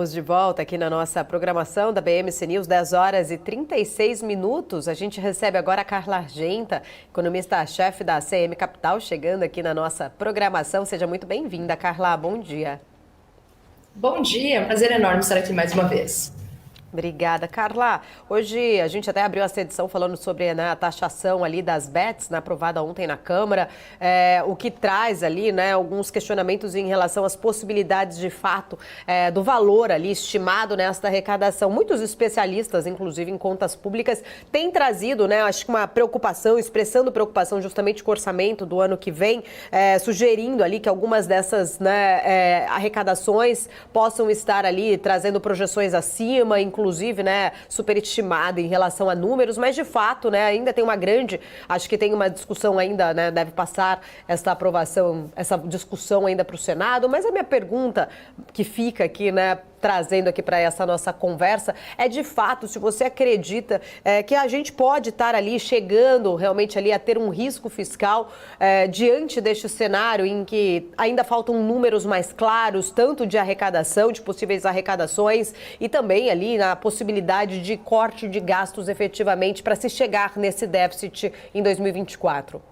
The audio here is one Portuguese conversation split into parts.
Estamos de volta aqui na nossa programação da BMC News, 10 horas e 36 minutos. A gente recebe agora a Carla Argenta, economista-chefe da CM Capital, chegando aqui na nossa programação. Seja muito bem-vinda, Carla. Bom dia. Bom dia, é um prazer enorme estar aqui mais uma vez. Obrigada, Carla. Hoje a gente até abriu essa edição falando sobre, né, a taxação ali das bets, né, aprovada ontem na Câmara, o que traz ali, né, alguns questionamentos em relação às possibilidades de fato do valor ali estimado nesta arrecadação. Muitos especialistas, inclusive em contas públicas, têm trazido, né, acho que uma preocupação, expressando preocupação justamente com o orçamento do ano que vem, sugerindo ali que algumas dessas, né, arrecadações possam estar ali trazendo projeções acima, inclusive, né, superestimada em relação a números, mas de fato, né, ainda tem uma grande, acho que tem uma discussão ainda, né, deve passar essa aprovação, essa discussão ainda para o Senado, mas a minha pergunta que fica aqui, né, trazendo aqui para essa nossa conversa, é de fato, se você acredita que a gente pode estar ali chegando realmente ali a ter um risco fiscal diante deste cenário em que ainda faltam números mais claros, tanto de arrecadação, de possíveis arrecadações e também ali na possibilidade de corte de gastos efetivamente para se chegar nesse déficit em 2024.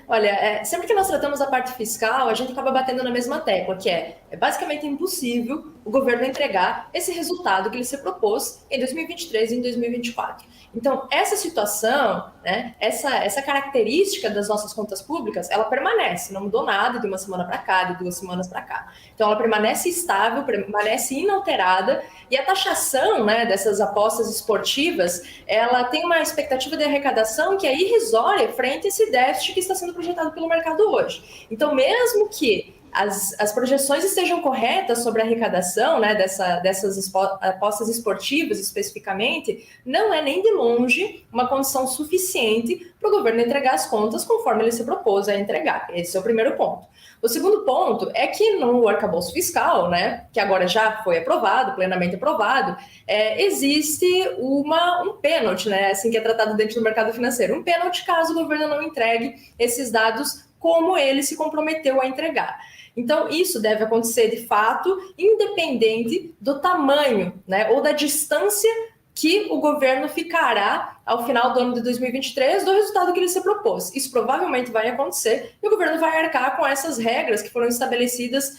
Olha, sempre que nós tratamos a parte fiscal, a gente acaba batendo na mesma tecla, que é basicamente impossível o governo entregar esse resultado que ele se propôs em 2023 e em 2024. Então, essa situação, né, essa característica das nossas contas públicas, ela permanece, não mudou nada de uma semana para cá, de 2 semanas para cá. Então, ela permanece estável, permanece inalterada, e a taxação, né, dessas apostas esportivas, ela tem uma expectativa de arrecadação que é irrisória frente a esse déficit que está sendo projetado pelo mercado hoje. Então, mesmo que as projeções estejam corretas sobre a arrecadação, né, dessas apostas esportivas especificamente, não é nem de longe uma condição suficiente para o governo entregar as contas conforme ele se propôs a entregar. Esse é o primeiro ponto. O segundo ponto é que no arcabouço fiscal, né, que agora já foi aprovado, plenamente aprovado, existe um pênalti, né, assim que é tratado dentro do mercado financeiro, um pênalti caso o governo não entregue esses dados como ele se comprometeu a entregar. Então, isso deve acontecer de fato, independente do tamanho, né, ou da distância que o governo ficará ao final do ano de 2023 do resultado que ele se propôs. Isso provavelmente vai acontecer e o governo vai arcar com essas regras que foram estabelecidas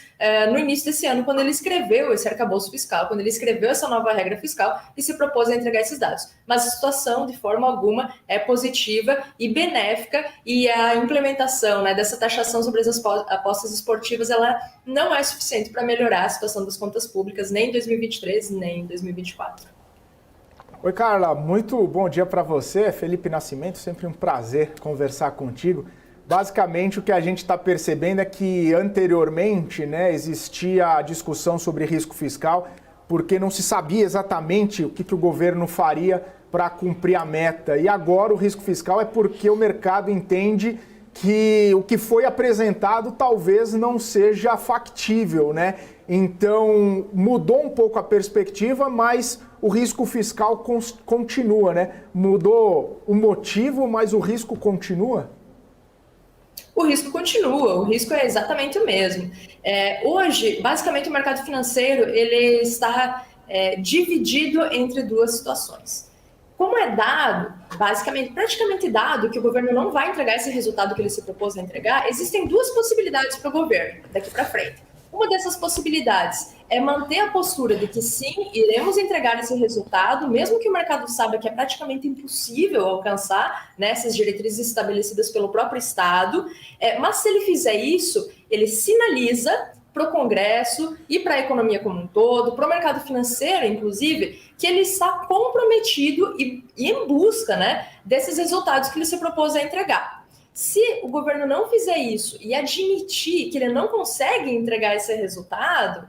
no início desse ano, quando ele escreveu esse arcabouço fiscal, quando ele escreveu essa nova regra fiscal e se propôs a entregar esses dados. Mas a situação, de forma alguma, é positiva e benéfica, e a implementação, né, dessa taxação sobre as apostas esportivas, ela não é suficiente para melhorar a situação das contas públicas, nem em 2023, nem em 2024. Oi, Carla, muito bom dia para você. Felipe Nascimento, sempre um prazer conversar contigo. Basicamente, o que a gente está percebendo é que anteriormente, né, existia a discussão sobre risco fiscal, porque não se sabia exatamente o que o governo faria para cumprir a meta. E agora o risco fiscal é porque o mercado entende que o que foi apresentado talvez não seja factível, né? Então, mudou um pouco a perspectiva, mas o risco fiscal continua, né? Mudou o motivo, mas o risco continua? O risco continua, o risco é exatamente o mesmo. Hoje, basicamente, o mercado financeiro ele está dividido entre duas situações. Como é dado, basicamente, praticamente dado que o governo não vai entregar esse resultado que ele se propôs a entregar, existem duas possibilidades para o governo daqui para frente. Uma dessas possibilidades é manter a postura de que sim, iremos entregar esse resultado, mesmo que o mercado saiba que é praticamente impossível alcançar, né, essas diretrizes estabelecidas pelo próprio Estado, mas se ele fizer isso, ele sinaliza para o Congresso e para a economia como um todo, para o mercado financeiro, inclusive, que ele está comprometido e em busca, né, desses resultados que ele se propôs a entregar. Se o governo não fizer isso e admitir que ele não consegue entregar esse resultado,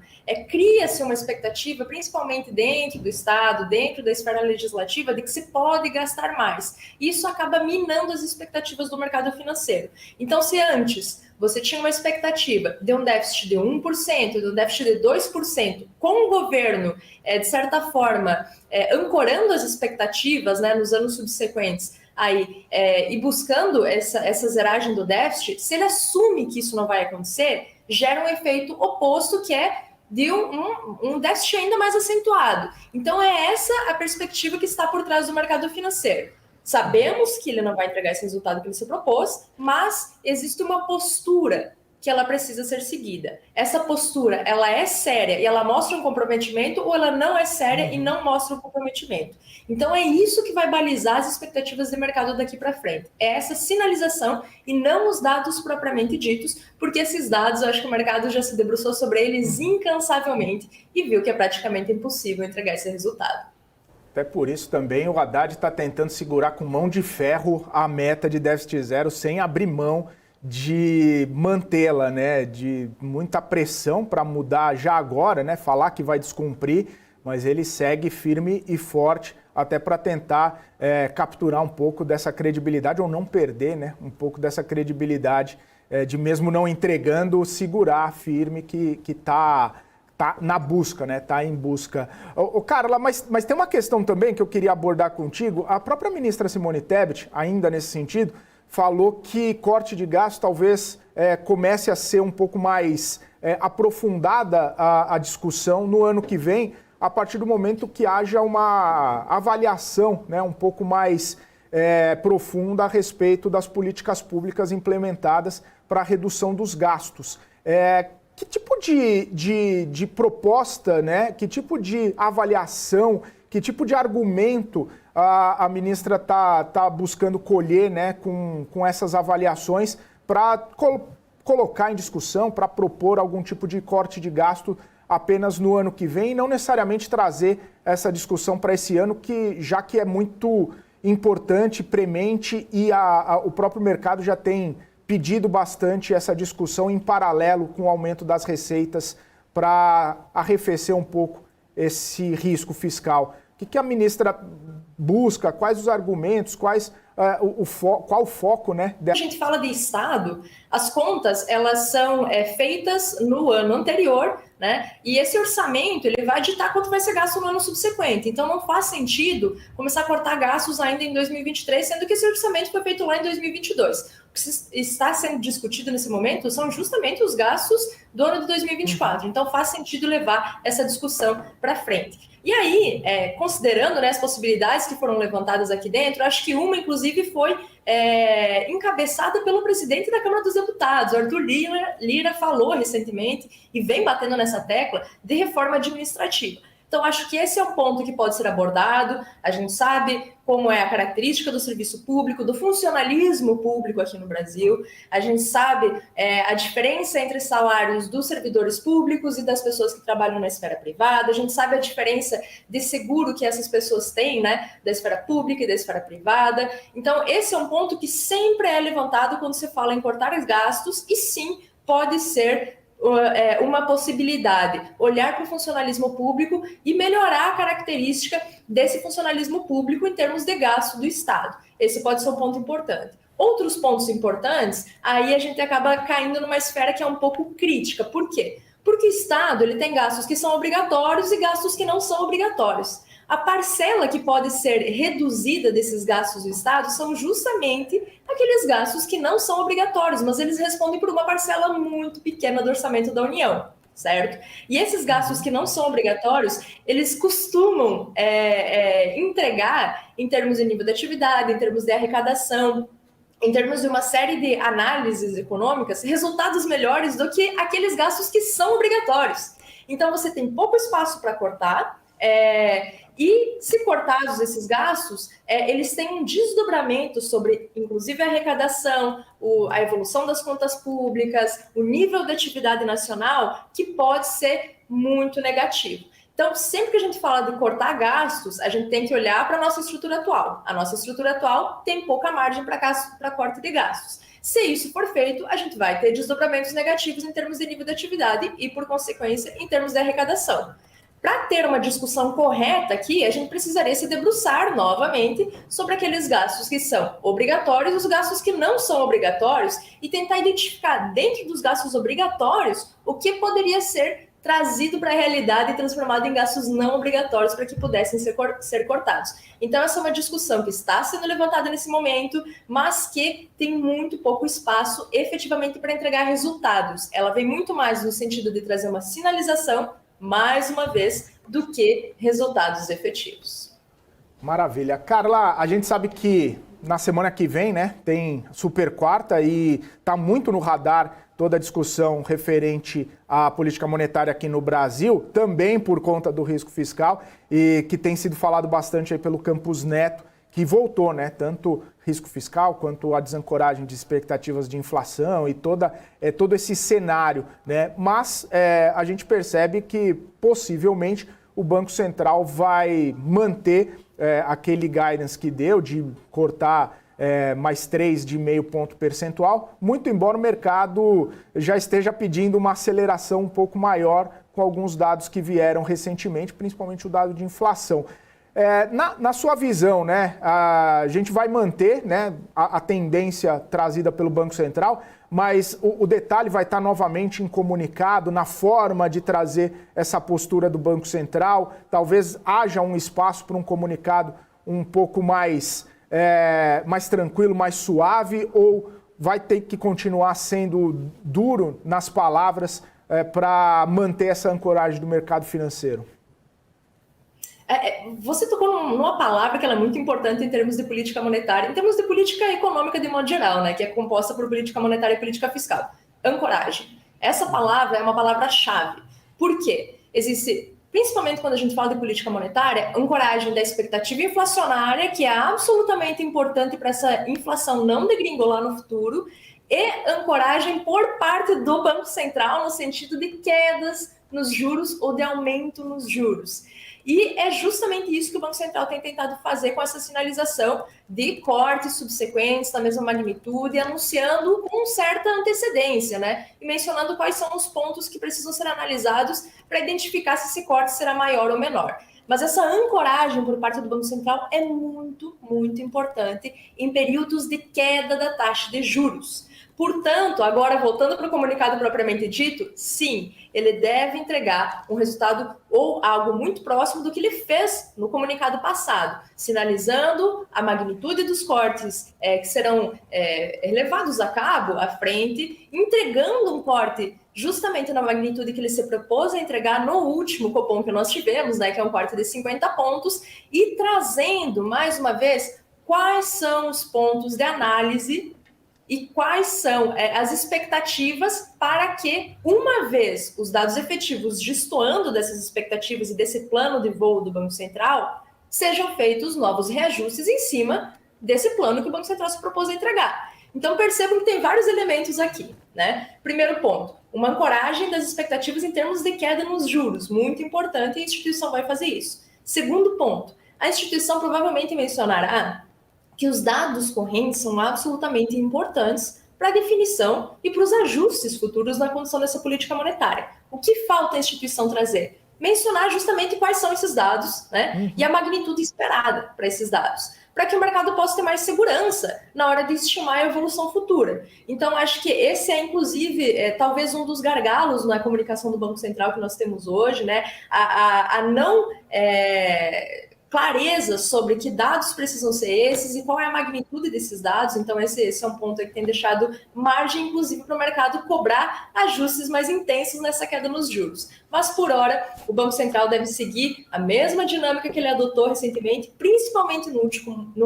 cria-se uma expectativa, principalmente dentro do Estado, dentro da esfera legislativa, de que se pode gastar mais. Isso acaba minando as expectativas do mercado financeiro. Então, se antes você tinha uma expectativa de um déficit de 1%, de um déficit de 2%, com o governo, de certa forma, ancorando as expectativas, né, nos anos subsequentes, aí, e buscando essa zeragem do déficit, se ele assume que isso não vai acontecer, gera um efeito oposto, que é de um déficit ainda mais acentuado. Então, é essa a perspectiva que está por trás do mercado financeiro. Sabemos que ele não vai entregar esse resultado que ele se propôs, mas existe uma postura que ela precisa ser seguida. Essa postura, ela é séria e ela mostra um comprometimento, ou ela não é séria e não mostra um comprometimento? Então é isso que vai balizar as expectativas de mercado daqui para frente. É essa sinalização e não os dados propriamente ditos, porque esses dados, eu acho que o mercado já se debruçou sobre eles incansavelmente e viu que é praticamente impossível entregar esse resultado. Até por isso também o Haddad está tentando segurar com mão de ferro a meta de déficit zero sem abrir mão de mantê-la, né? De muita pressão para mudar já agora, né? Falar que vai descumprir, mas ele segue firme e forte até para tentar capturar um pouco dessa credibilidade, ou não perder, né? Um pouco dessa credibilidade de, mesmo não entregando, segurar firme que está na busca, né? Tá em busca. Carla, mas tem uma questão também que eu queria abordar contigo. A própria ministra Simone Tebet, ainda nesse sentido, falou que corte de gastos talvez comece a ser um pouco mais aprofundada a discussão no ano que vem, a partir do momento que haja uma avaliação, né, um pouco mais profunda a respeito das políticas públicas implementadas para a redução dos gastos. Que tipo de proposta, né, que tipo de avaliação, que tipo de argumento a ministra está buscando colher, né, com essas avaliações para colocar em discussão, para propor algum tipo de corte de gasto apenas no ano que vem e não necessariamente trazer essa discussão para esse ano, já que é muito importante, premente e o próprio mercado já tem pedido bastante essa discussão em paralelo com o aumento das receitas para arrefecer um pouco esse risco fiscal. O que a ministra busca? Quais os argumentos? Qual o foco, né? A gente fala de Estado, as contas elas são feitas no ano anterior, né? E esse orçamento ele vai ditar quanto vai ser gasto no ano subsequente. Então não faz sentido começar a cortar gastos ainda em 2023, sendo que esse orçamento foi feito lá em 2022. O que está sendo discutido nesse momento são justamente os gastos do ano de 2024. Então faz sentido levar essa discussão para frente. E aí, considerando, né, as possibilidades que foram levantadas aqui dentro, acho que uma, inclusive, foi encabeçada pelo presidente da Câmara dos Deputados, Arthur Lira falou recentemente e vem batendo nessa tecla de reforma administrativa. Então, acho que esse é um ponto que pode ser abordado. A gente sabe como é a característica do serviço público, do funcionalismo público aqui no Brasil. A gente sabe a diferença entre salários dos servidores públicos e das pessoas que trabalham na esfera privada. A gente sabe a diferença de seguro que essas pessoas têm, né, da esfera pública e da esfera privada. Então, esse é um ponto que sempre é levantado quando se fala em cortar os gastos e sim, pode ser uma possibilidade, olhar para o funcionalismo público e melhorar a característica desse funcionalismo público em termos de gasto do Estado. Esse pode ser um ponto importante. Outros pontos importantes, aí a gente acaba caindo numa esfera que é um pouco crítica. Por quê? Porque o Estado ele tem gastos que são obrigatórios e gastos que não são obrigatórios. A parcela que pode ser reduzida desses gastos do Estado são justamente aqueles gastos que não são obrigatórios, mas eles respondem por uma parcela muito pequena do orçamento da União, certo? E esses gastos que não são obrigatórios, eles costumam entregar, em termos de nível de atividade, em termos de arrecadação, em termos de uma série de análises econômicas, resultados melhores do que aqueles gastos que são obrigatórios. Então, você tem pouco espaço para cortar, e se cortados esses gastos, eles têm um desdobramento sobre, inclusive, a arrecadação, a evolução das contas públicas, o nível de atividade nacional, que pode ser muito negativo. Então, sempre que a gente fala de cortar gastos, a gente tem que olhar para a nossa estrutura atual. A nossa estrutura atual tem pouca margem para corte de gastos. Se isso for feito, a gente vai ter desdobramentos negativos em termos de nível de atividade e, por consequência, em termos de arrecadação. Para ter uma discussão correta aqui, a gente precisaria se debruçar novamente sobre aqueles gastos que são obrigatórios e os gastos que não são obrigatórios e tentar identificar dentro dos gastos obrigatórios o que poderia ser trazido para a realidade e transformado em gastos não obrigatórios para que pudessem ser cortados. Então, essa é uma discussão que está sendo levantada nesse momento, mas que tem muito pouco espaço efetivamente para entregar resultados. Ela vem muito mais no sentido de trazer uma sinalização, mais uma vez, do que resultados efetivos. Maravilha. Carla, a gente sabe que na semana que vem, né, tem Super Quarta e está muito no radar toda a discussão referente à política monetária aqui no Brasil, também por conta do risco fiscal, e que tem sido falado bastante aí pelo Campos Neto, que voltou, né, tanto risco fiscal quanto a desancoragem de expectativas de inflação e todo esse cenário, né? Mas a gente percebe que possivelmente o Banco Central vai manter aquele guidance que deu de cortar mais 3,5 ponto percentual, muito embora o mercado já esteja pedindo uma aceleração um pouco maior com alguns dados que vieram recentemente, principalmente o dado de inflação. Na sua visão, né, a gente vai manter, né, a tendência trazida pelo Banco Central, mas o detalhe vai estar novamente em comunicado, na forma de trazer essa postura do Banco Central. Talvez haja um espaço para um comunicado um pouco mais tranquilo, mais suave, ou vai ter que continuar sendo duro nas palavras para manter essa ancoragem do mercado financeiro? Você tocou numa palavra que ela é muito importante em termos de política monetária, em termos de política econômica de modo geral, né, que é composta por política monetária e política fiscal. Ancoragem. Essa palavra é uma palavra-chave. Por quê? Existe, principalmente quando a gente fala de política monetária, ancoragem da expectativa inflacionária, que é absolutamente importante para essa inflação não degringolar no futuro, e ancoragem por parte do Banco Central no sentido de quedas nos juros ou de aumento nos juros. E é justamente isso que o Banco Central tem tentado fazer com essa sinalização de cortes subsequentes da mesma magnitude, anunciando com certa antecedência, né? E mencionando quais são os pontos que precisam ser analisados para identificar se esse corte será maior ou menor. Mas essa ancoragem por parte do Banco Central é muito, muito importante em períodos de queda da taxa de juros. Portanto, agora voltando para o comunicado propriamente dito, sim, ele deve entregar um resultado ou algo muito próximo do que ele fez no comunicado passado, sinalizando a magnitude dos cortes que serão levados a cabo à frente, entregando um corte justamente na magnitude que ele se propôs a entregar no último Copom que nós tivemos, né, que é um corte de 50 pontos, e trazendo, mais uma vez, quais são os pontos de análise e quais são as expectativas para que, uma vez os dados efetivos destoando dessas expectativas e desse plano de voo do Banco Central, sejam feitos novos reajustes em cima desse plano que o Banco Central se propôs a entregar. Então, percebam que tem vários elementos aqui, né? Primeiro ponto, uma ancoragem das expectativas em termos de queda nos juros, muito importante, e a instituição vai fazer isso. Segundo ponto, a instituição provavelmente mencionará que os dados correntes são absolutamente importantes para a definição e para os ajustes futuros na condução dessa política monetária. O que falta a instituição trazer? Mencionar justamente quais são esses dados, né? E a magnitude esperada para esses dados, para que o mercado possa ter mais segurança na hora de estimar a evolução futura. Então, acho que esse é, inclusive, talvez um dos gargalos na comunicação do Banco Central que nós temos hoje, né? A não clareza sobre que dados precisam ser esses e qual é a magnitude desses dados. Então, esse é um ponto que tem deixado margem, inclusive, para o mercado cobrar ajustes mais intensos nessa queda nos juros. Mas, por hora, o Banco Central deve seguir a mesma dinâmica que ele adotou recentemente, principalmente no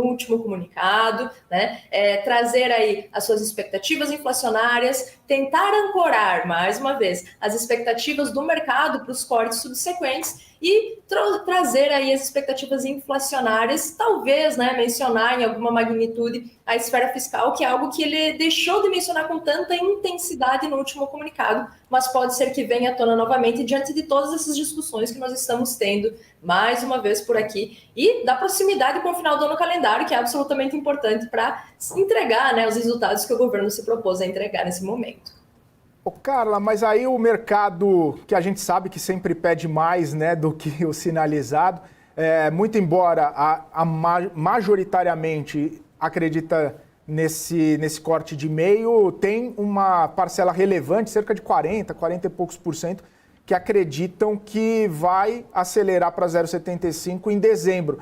último comunicado, né? Trazer aí as suas expectativas inflacionárias, tentar ancorar, mais uma vez, as expectativas do mercado para os cortes subsequentes e trazer aí as expectativas inflacionárias, talvez, né, mencionar em alguma magnitude a esfera fiscal, que é algo que ele deixou de mencionar com tanta intensidade no último comunicado, mas pode ser que venha à tona novamente diante de todas essas discussões que nós estamos tendo mais uma vez por aqui e da proximidade com o final do ano calendário, que é absolutamente importante para entregar, né, os resultados que o governo se propôs a entregar nesse momento. Ô Carla, mas aí o mercado, que a gente sabe que sempre pede mais, né, do que o sinalizado, muito embora majoritariamente acredita nesse corte de meio, tem uma parcela relevante, cerca de 40 e poucos %, que acreditam que vai acelerar para 0,75 em dezembro.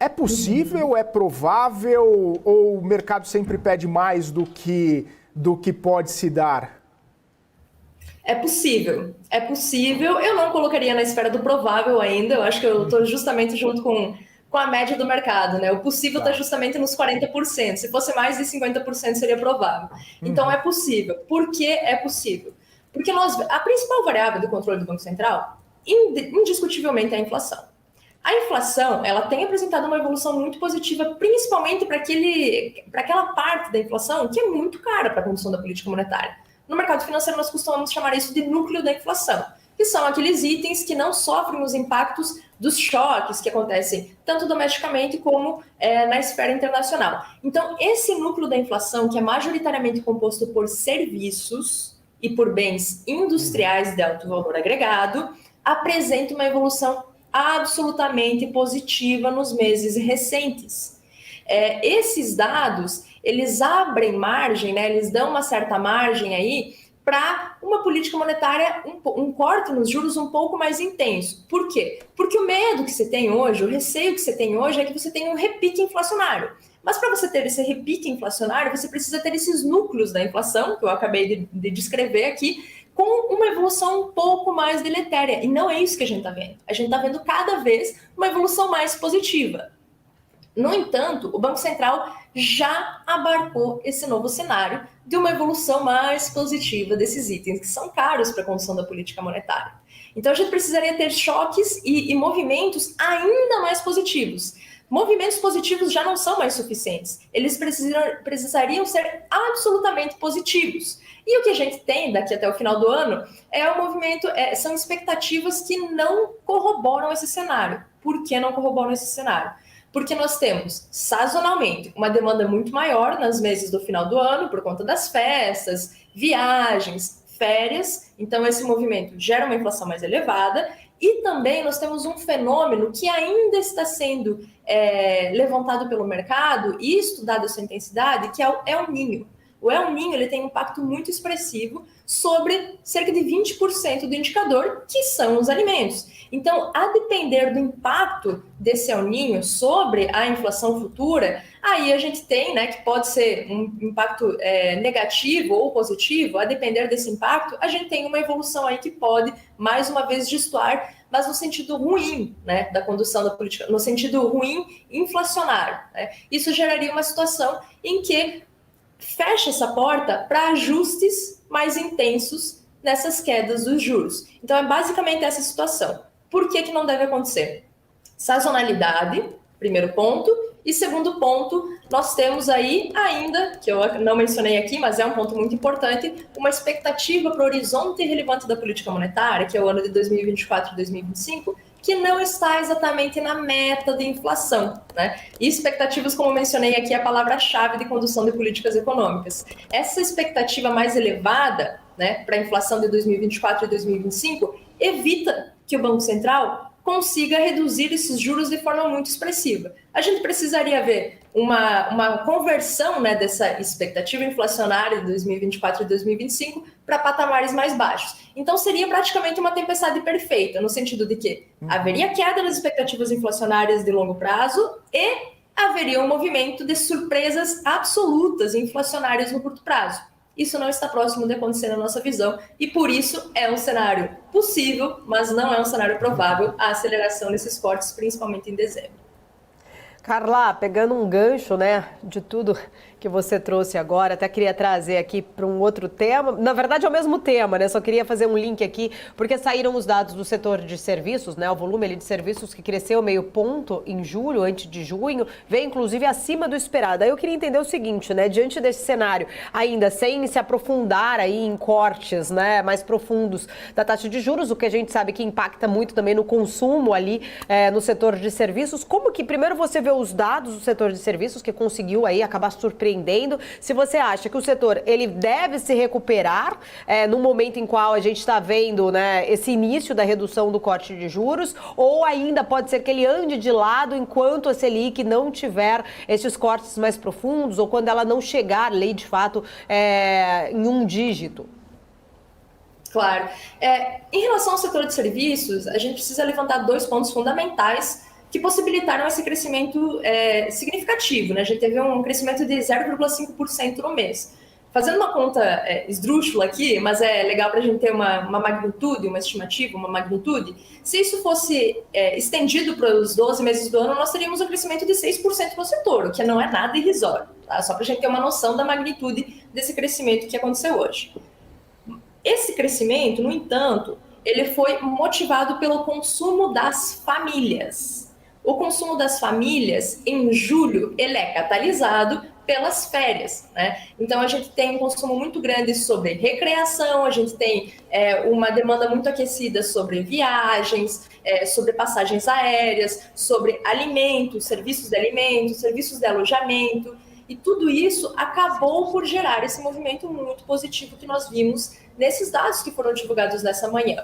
É possível, é provável, ou o mercado sempre pede mais do que pode se dar? É possível, é possível. Eu não colocaria na esfera do provável ainda, eu acho que eu estou justamente junto com a média do mercado, né? O possível está justamente nos 40%. Se fosse mais de 50% seria provável. Então é possível. Por que é possível? Porque a principal variável do controle do Banco Central, indiscutivelmente, é a inflação. A inflação, ela tem apresentado uma evolução muito positiva, principalmente para aquela parte da inflação que é muito cara para a condução da política monetária. No mercado financeiro, nós costumamos chamar isso de núcleo da inflação, que são aqueles itens que não sofrem os impactos dos choques que acontecem tanto domesticamente como na esfera internacional. Então, esse núcleo da inflação, que é majoritariamente composto por serviços e por bens industriais de alto valor agregado, apresenta uma evolução absolutamente positiva nos meses recentes. Esses dados, eles abrem margem, né, eles dão uma certa margem aí para uma política monetária, um corte nos juros um pouco mais intenso. Por quê? Porque o medo que você tem hoje, o receio que você tem hoje é que você tenha um repique inflacionário. Mas para você ter esse repique inflacionário, você precisa ter esses núcleos da inflação, que eu acabei de descrever aqui, com uma evolução um pouco mais deletéria. E não é isso que a gente está vendo. A gente está vendo cada vez uma evolução mais positiva. No entanto, o Banco Central já abarcou esse novo cenário de uma evolução mais positiva desses itens, que são caros para a condução da política monetária. Então, a gente precisaria ter choques e movimentos ainda mais positivos. Movimentos positivos já não são mais suficientes. Eles precisariam ser absolutamente positivos. E o que a gente tem daqui até o final do ano é um movimento, são expectativas que não corroboram esse cenário. Por que não corroboram esse cenário? Porque nós temos, sazonalmente, uma demanda muito maior nos meses do final do ano, por conta das festas, viagens, férias. Então, esse movimento gera uma inflação mais elevada. E também nós temos um fenômeno que ainda está sendo levantado pelo mercado e estudado a sua intensidade, que é o El Niño. O El Niño, ele tem um impacto muito expressivo sobre cerca de 20% do indicador, que são os alimentos. Então, a depender do impacto desse El Niño sobre a inflação futura, aí a gente tem, né, que pode ser um impacto negativo ou positivo, a depender desse impacto, a gente tem uma evolução aí que pode, mais uma vez, destoar, mas no sentido ruim, né, da condução da política, no sentido ruim inflacionário, né? Isso geraria uma situação em que fecha essa porta para ajustes mais intensos nessas quedas dos juros. Então, é basicamente essa situação. Por que não deve acontecer? Sazonalidade, primeiro ponto. E segundo ponto, nós temos aí ainda, que eu não mencionei aqui, mas é um ponto muito importante, uma expectativa para o horizonte relevante da política monetária, que é o ano de 2024 e 2025, que não está exatamente na meta de inflação, né? E expectativas, como eu mencionei aqui, é a palavra-chave de condução de políticas econômicas. Essa expectativa mais elevada, né, para a inflação de 2024 e 2025, evita que o Banco Central consiga reduzir esses juros de forma muito expressiva. A gente precisaria ver uma conversão, né, dessa expectativa inflacionária de 2024 e 2025 para patamares mais baixos. Então, seria praticamente uma tempestade perfeita, no sentido de que haveria queda nas expectativas inflacionárias de longo prazo e haveria um movimento de surpresas absolutas inflacionárias no curto prazo. Isso não está próximo de acontecer na nossa visão e, por isso, é um cenário possível, mas não é um cenário provável a aceleração desses cortes, principalmente em dezembro. Carla, pegando um gancho, né, de tudo que você trouxe agora, até queria trazer aqui para um outro tema, na verdade é o mesmo tema, né, só queria fazer um link aqui, porque saíram os dados do setor de serviços, né, o volume ali de serviços que cresceu meio ponto em julho, antes de junho, veio inclusive acima do esperado. Aí eu queria entender o seguinte, né, diante desse cenário, ainda sem se aprofundar aí em cortes, né, mais profundos da taxa de juros, o que a gente sabe que impacta muito também no consumo ali no setor de serviços, como que primeiro você vê os dados do setor de serviços que conseguiu aí acabar surpreendendo, se você acha que o setor ele deve se recuperar no momento em qual a gente está vendo, né, esse início da redução do corte de juros, ou ainda pode ser que ele ande de lado enquanto a Selic não tiver esses cortes mais profundos, ou quando ela não chegar ali de fato em um dígito? Claro. Em relação ao setor de serviços, a gente precisa levantar 2 pontos fundamentais que possibilitaram esse crescimento significativo, né? A gente teve um crescimento de 0,5% no mês. Fazendo uma conta esdrúxula aqui, mas é legal para a gente ter uma magnitude, uma estimativa, uma magnitude. Se isso fosse estendido para os 12 meses do ano, nós teríamos um crescimento de 6% no setor, o que não é nada irrisório, tá? Só para a gente ter uma noção da magnitude desse crescimento que aconteceu hoje. Esse crescimento, no entanto, ele foi motivado pelo consumo das famílias. O consumo das famílias, em julho, ele é catalisado pelas férias, né? Então, a gente tem um consumo muito grande sobre recreação, a gente tem uma demanda muito aquecida sobre viagens, sobre passagens aéreas, sobre alimentos, serviços de alojamento, e tudo isso acabou por gerar esse movimento muito positivo que nós vimos nesses dados que foram divulgados nessa manhã.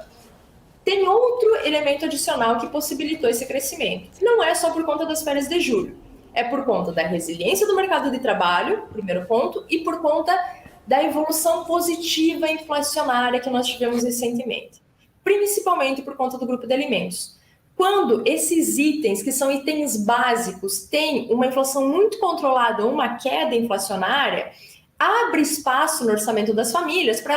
Tem outro elemento adicional que possibilitou esse crescimento. Não é só por conta das férias de julho, é por conta da resiliência do mercado de trabalho, primeiro ponto, e por conta da evolução positiva inflacionária que nós tivemos recentemente, principalmente por conta do grupo de alimentos. Quando esses itens, que são itens básicos, têm uma inflação muito controlada, uma queda inflacionária, abre espaço no orçamento das famílias para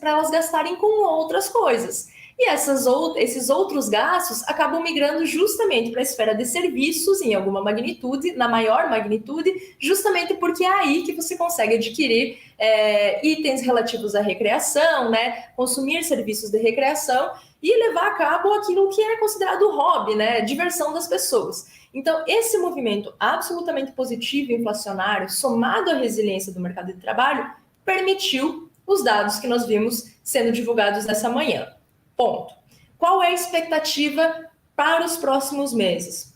elas gastarem com outras coisas. E esses outros gastos acabam migrando justamente para a esfera de serviços, em alguma magnitude, na maior magnitude, justamente porque é aí que você consegue adquirir itens relativos à recreação, né? Consumir serviços de recreação e levar a cabo aquilo que é considerado hobby, né? Diversão das pessoas. Então, esse movimento absolutamente positivo e inflacionário, somado à resiliência do mercado de trabalho, permitiu os dados que nós vimos sendo divulgados nessa manhã. Ponto. Qual é a expectativa para os próximos meses?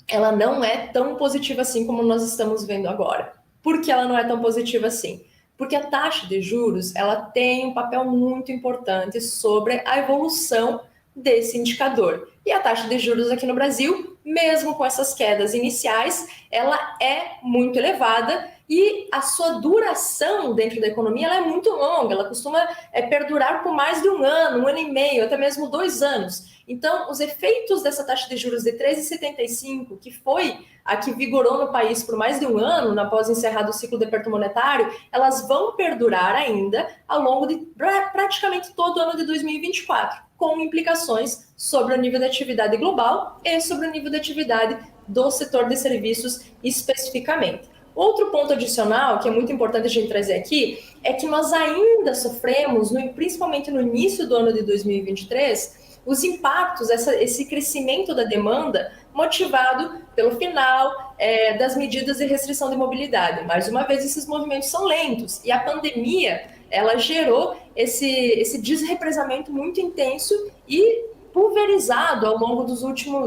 Ela não é tão positiva assim como nós estamos vendo agora. Por que ela não é tão positiva assim? Porque a taxa de juros ela tem um papel muito importante sobre a evolução desse indicador. E a taxa de juros aqui no Brasil, mesmo com essas quedas iniciais, ela é muito elevada e a sua duração dentro da economia ela é muito longa, ela costuma perdurar por mais de um ano e meio, até mesmo 2 anos. Então, os efeitos dessa taxa de juros de 13,75, que foi a que vigorou no país por mais de um ano, após encerrado o ciclo de aperto monetário, elas vão perdurar ainda ao longo de praticamente todo o ano de 2024, com implicações sobre o nível de atividade global e sobre o nível de atividade do setor de serviços especificamente. Outro ponto adicional, que é muito importante a gente trazer aqui, é que nós ainda sofremos, principalmente no início do ano de 2023, os impactos, esse crescimento da demanda motivado pelo final das medidas de restrição de mobilidade. Mais uma vez, esses movimentos são lentos e a pandemia ela gerou esse desrepresamento muito intenso e pulverizado ao longo do último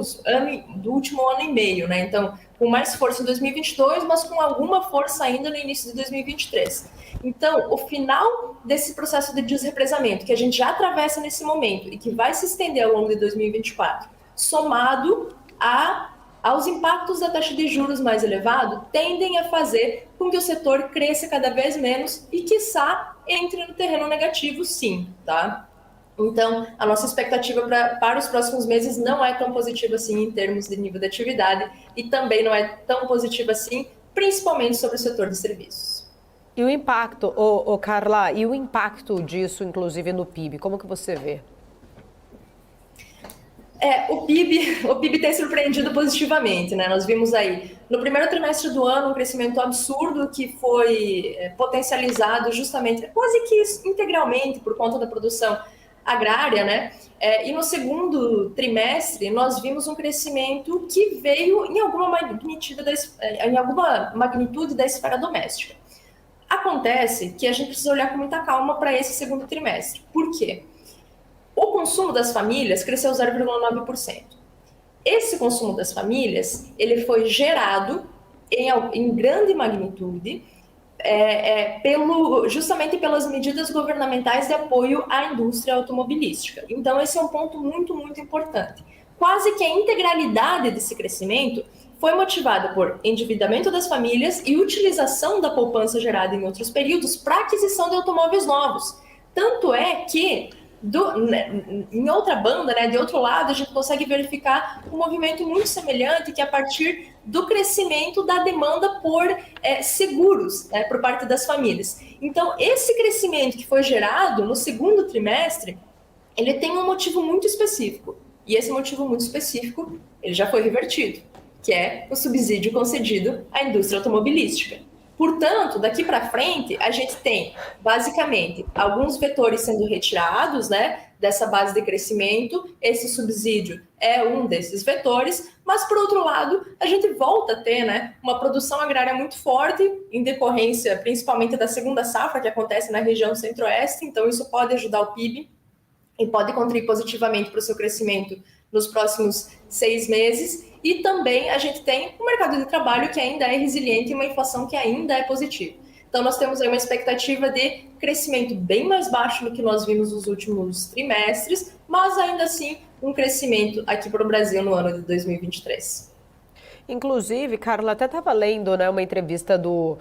ano e meio, né? Então, com mais força em 2022, mas com alguma força ainda no início de 2023. Então, o final desse processo de desrepresamento, que a gente já atravessa nesse momento e que vai se estender ao longo de 2024, somado aos impactos da taxa de juros mais elevado, tendem a fazer com que o setor cresça cada vez menos e, quiçá, entre no terreno negativo, sim, tá? Então, a nossa expectativa para os próximos meses não é tão positiva assim em termos de nível de atividade e também não é tão positiva assim, principalmente sobre o setor de serviços. E o impacto, Carla, e o impacto disso, inclusive, no PIB, como que você vê? O PIB tem surpreendido positivamente, né? Nós vimos aí, no primeiro trimestre do ano, um crescimento absurdo que foi potencializado justamente, quase que integralmente, por conta da produção agrária, né? E no segundo trimestre, nós vimos um crescimento que veio em alguma magnitude da esfera doméstica. Acontece que a gente precisa olhar com muita calma para esse segundo trimestre. Por quê? O consumo das famílias cresceu 0,9%. Esse consumo das famílias, ele foi gerado em grande magnitude justamente pelas medidas governamentais de apoio à indústria automobilística. Então, esse é um ponto muito, muito importante. Quase que a integralidade desse crescimento foi motivada por endividamento das famílias e utilização da poupança gerada em outros períodos para aquisição de automóveis novos. Tanto é que Em outra banda, né, de outro lado, a gente consegue verificar um movimento muito semelhante que é a partir do crescimento da demanda por seguros, né, por parte das famílias. Então, esse crescimento que foi gerado no segundo trimestre, ele tem um motivo muito específico. E esse motivo muito específico, ele já foi revertido, que é o subsídio concedido à indústria automobilística. Portanto, daqui para frente, a gente tem, basicamente, alguns vetores sendo retirados, né, dessa base de crescimento. Esse subsídio é um desses vetores, mas, por outro lado, a gente volta a ter, né, uma produção agrária muito forte, em decorrência, principalmente, da segunda safra, que acontece na região centro-oeste. Então, isso pode ajudar o PIB e pode contribuir positivamente para o seu crescimento nos próximos 6 meses. E também a gente tem um mercado de trabalho que ainda é resiliente e uma inflação que ainda é positiva. Então, nós temos aí uma expectativa de crescimento bem mais baixo do que nós vimos nos últimos trimestres, mas ainda assim um crescimento aqui para o Brasil no ano de 2023. Inclusive, Carla, até estava lendo, né, uma entrevista do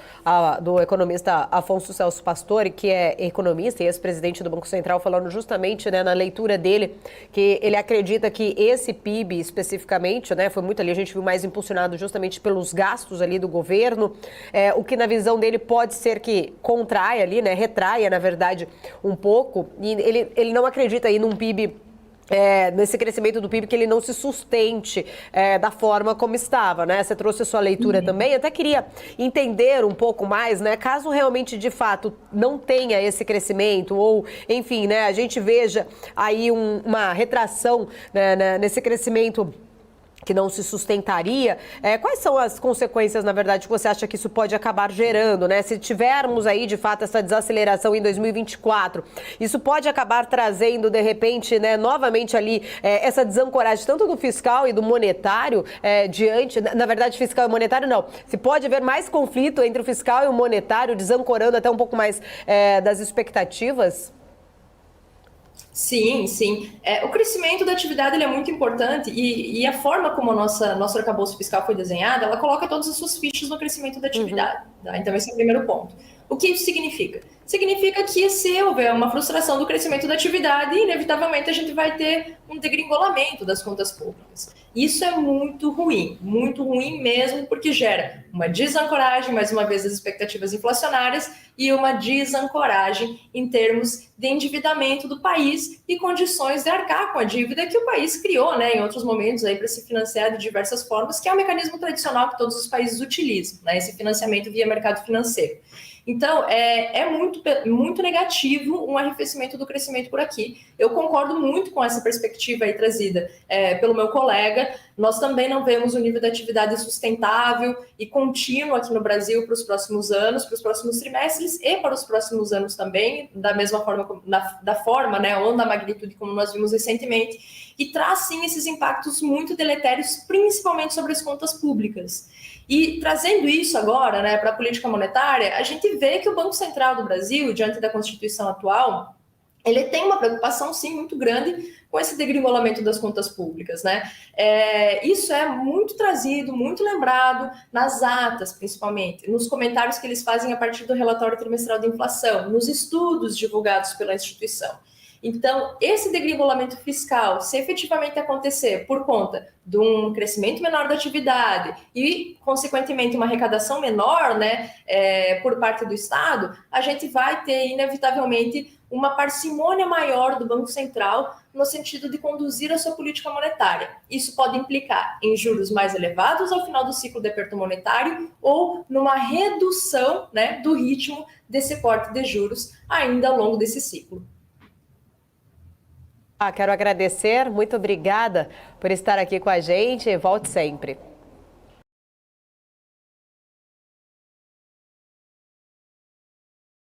economista Afonso Celso Pastore, que é economista e ex-presidente do Banco Central, falando justamente, né, na leitura dele, que ele acredita que esse PIB especificamente, né, foi muito ali, a gente viu mais impulsionado justamente pelos gastos ali do governo, o que na visão dele pode ser que contraia ali, né, retraia, na verdade, um pouco, e ele não acredita aí num PIB nesse crescimento do PIB, que ele não se sustente da forma como estava, né? Você trouxe a sua leitura também. Eu até queria entender um pouco mais, né? Caso realmente, de fato, não tenha esse crescimento ou, enfim, né? A gente veja aí uma retração, né, nesse crescimento que não se sustentaria, quais são as consequências, na verdade, que você acha que isso pode acabar gerando, né? Se tivermos aí, de fato, essa desaceleração em 2024, isso pode acabar trazendo, de repente, né, novamente ali, essa desancoragem tanto do fiscal e do monetário diante, na verdade, fiscal e monetário não, se pode haver mais conflito entre o fiscal e o monetário, desancorando até um pouco mais das expectativas? Sim, sim. O crescimento da atividade ele é muito importante e a forma como nosso arcabouço fiscal foi desenhado, ela coloca todas as suas fichas no crescimento da atividade. Tá? Então, esse é o primeiro ponto. O que isso significa? Significa que se houver uma frustração do crescimento da atividade, inevitavelmente a gente vai ter um degringolamento das contas públicas. Isso é muito ruim mesmo, porque gera uma desancoragem, mais uma vez, das expectativas inflacionárias e uma desancoragem em termos de endividamento do país e condições de arcar com a dívida que o país criou, né, em outros momentos aí para se financiar de diversas formas, que é o mecanismo tradicional que todos os países utilizam, né, esse financiamento via mercado financeiro. Então, é muito negativo um arrefecimento do crescimento por aqui. Eu concordo muito com essa perspectiva aí trazida pelo meu colega. Nós também não vemos um nível de atividade sustentável e contínuo aqui no Brasil para os próximos anos, para os próximos trimestres e para os próximos anos também, da mesma forma, da forma, né, ou da magnitude como nós vimos recentemente, e traz sim esses impactos muito deletérios, principalmente sobre as contas públicas. E trazendo isso agora, né, para a política monetária, a gente vê que o Banco Central do Brasil, diante da Constituição atual, ele tem uma preocupação, sim, muito grande com esse degringolamento das contas públicas, né? Isso é muito trazido, muito lembrado nas atas, principalmente, nos comentários que eles fazem a partir do relatório trimestral de inflação, nos estudos divulgados pela instituição. Então, esse degringolamento fiscal, se efetivamente acontecer por conta de um crescimento menor da atividade e, consequentemente, uma arrecadação menor, né, por parte do Estado, a gente vai ter, inevitavelmente, uma parcimônia maior do Banco Central no sentido de conduzir a sua política monetária. Isso pode implicar em juros mais elevados ao final do ciclo de aperto monetário ou numa redução, né, do ritmo desse corte de juros ainda ao longo desse ciclo. Quero agradecer, muito obrigada por estar aqui com a gente. Volte sempre.